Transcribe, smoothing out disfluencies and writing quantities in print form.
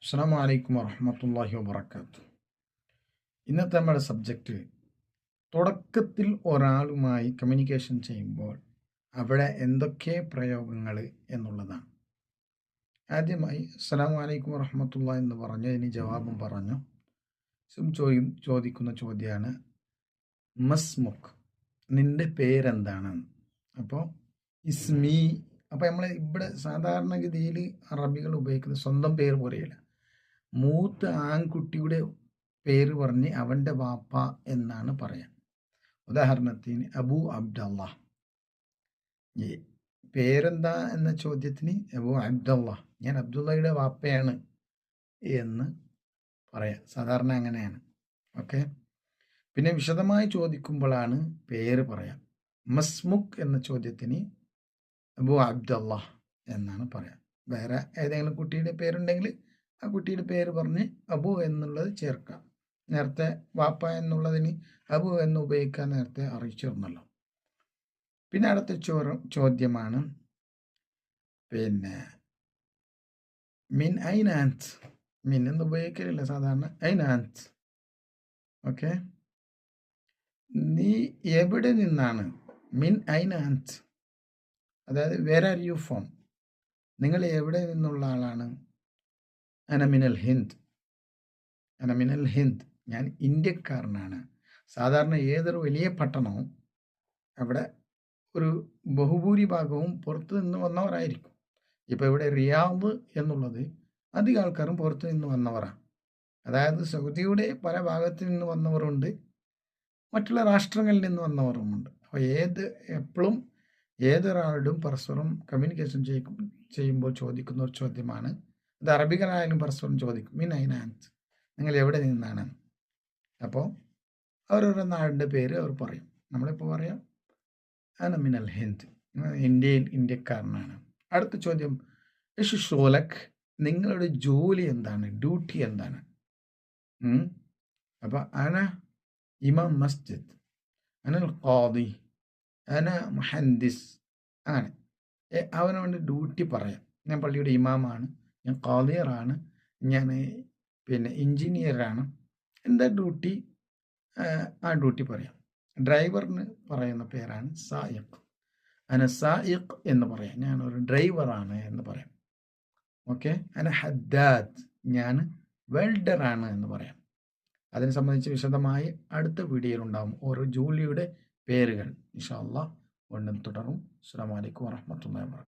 അസ്സലാമു അലൈക്കും വറഹ്മത്തുള്ളാഹി വബറകാതുഹു. ഇന്നത്തെ നമ്മുടെ സബ്ജക്റ്റ് തുടക്കത്തിൽ ഒരാളുമായി കമ്മ്യൂണിക്കേഷൻ ചെയ്യുമ്പോൾ അവിടെ എന്തൊക്കെ പ്രയോഗങ്ങൾ എന്നുള്ളതാണ്. ആദ്യമായി അസ്സലാമു അലൈക്കും വറഹ്മത്തുള്ളാഹി എന്ന് പറഞ്ഞു, ഇനി ജവാബും പറഞ്ഞു. ചോദിക്കുന്ന ചോദ്യമാണ് മസ്മുക്ക്, നിന്റെ പേരെന്താണ്? അപ്പോൾ ഇസ്മി. അപ്പോൾ നമ്മൾ ഇവിടെ സാധാരണഗതിയിൽ അറബികൾ ഉപയോഗിക്കുന്ന സ്വന്തം പേര് പോലെയല്ല, മൂത്ത ആൺകുട്ടിയുടെ പേര് പറഞ്ഞ് അവൻ്റെ വാപ്പ എന്നാണ് പറയാൻ. ഉദാഹരണത്തിന് അബു അബ്ദല്ല, പേരെന്താ എന്ന ചോദ്യത്തിന് അബു അബ്ദല്ല, ഞാൻ അബ്ദുള്ളയുടെ വാപ്പയാണ് എന്ന് പറയാം. സാധാരണ അങ്ങനെയാണ്. ഓക്കെ. പിന്നെ വിശദമായി ചോദിക്കുമ്പോഴാണ് പേര് പറയാം. മസ്മുക്ക് എന്ന ചോദ്യത്തിന് അബു അബ്ദല്ല എന്നാണ് പറയാം. വേറെ ഏതെങ്കിലും കുട്ടിയുടെ പേരുണ്ടെങ്കിൽ ആ കുട്ടിയുടെ പേര് പറഞ്ഞ് അബു എന്നുള്ളത് ചേർക്കാം. നേരത്തെ വാപ്പ എന്നുള്ളതിന് അബു എന്ന് ഉപയോഗിക്കാൻ നേരത്തെ അറിയിച്ചിരുന്നല്ലോ. പിന്നെ അടുത്ത ചോദ്യമാണ് പിന്നെ മിൻ ഐനാന്ത്. മിൻ എന്ന് ഉപയോഗിക്കലില്ല സാധാരണ, ഐനാന്ത്. ഓക്കെ, നീ എവിടെ നിന്നാണ്? മിൻ ഐനാന്ത്, അതായത് വേർ ആർ യു ഫ്രോം, നിങ്ങൾ എവിടെ നിന്നുള്ള ആളാണ്? അനമിനൽ ഹിന്ദ്, അനമിനൽ ഹിന്ദ്, ഞാൻ ഇന്ത്യക്കാരനാണ്. സാധാരണ ഏതൊരു വലിയ പട്ടണവും അവിടെ ഒരു ബഹുഭൂരിഭാഗവും പുറത്തു നിന്ന് വന്നവരായിരിക്കും. ഇപ്പോൾ ഇവിടെ റിയാദ് എന്നുള്ളത് അധികം ആൾക്കാരും പുറത്തു നിന്ന് വന്നവരാണ്. അതായത് സൗദിയുടെ പല ഭാഗത്തു നിന്ന് വന്നവരുണ്ട്, മറ്റുള്ള രാഷ്ട്രങ്ങളിൽ നിന്ന് വന്നവരുമുണ്ട്. അപ്പോൾ എപ്പോഴും ഏതൊരാളും പരസ്പരം കമ്മ്യൂണിക്കേഷൻ ചെയ്യുമ്പോൾ ചോദിക്കുന്ന ഒരു ചോദ്യമാണ്. അത് അറബികളായാലും പരസ്പരം ചോദിക്കും, മിൻ ഐനാന്ത്, നിങ്ങൾ എവിടെ നിന്നാണ്? അപ്പോൾ അവരവരുടെ നാടിൻ്റെ പേര് അവർ പറയും. നമ്മളിപ്പോൾ പറയാം അന മിനൽ ഹിന്ദ്, ഇന്ത്യക്കാരനാണ്. അടുത്ത ചോദ്യം ഷോലക്, നിങ്ങളുടെ ജോലി എന്താണ്, ഡ്യൂട്ടി എന്താണ്? അപ്പോൾ അന ഇമാം മസ്ജിദ്, അനൽ ഖാദി, അന മുഹന്ദിസ്. അങ്ങനെ അവനവൻ്റെ ഡ്യൂട്ടി പറയാം. ഞാൻ പള്ളിയുടെ ഇമാമാണ്, ഞാൻ ഖാദിയറാണ്, ഞാൻ പിന്നെ എഞ്ചിനീയറാണ്. എന്താ ഡ്യൂട്ടി, ആ ഡ്യൂട്ടി പറയാം. ഡ്രൈവറിന് പറയുന്ന പേരാണ് സായിഖ്. അന സായിഖ് എന്ന് പറയാം, ഞാനൊരു ഡ്രൈവറാണ് എന്ന് പറയാം. ഓക്കെ. അന ഹദ്ദാദ്, ഞാൻ വെൽഡറാണ് എന്ന് പറയാം. അതിനെ സംബന്ധിച്ച് വിശദമായി അടുത്ത വീഡിയോയിൽ ഉണ്ടാകും ഓരോ ജോലിയുടെ പേരുകൾ. ഇൻഷാ അല്ലാഹ് വീണ്ടും തുടരും. അസ്സലാമു അലൈക്കും വറഹ്മത്തുള്ളാഹി വബറകാതുഹു.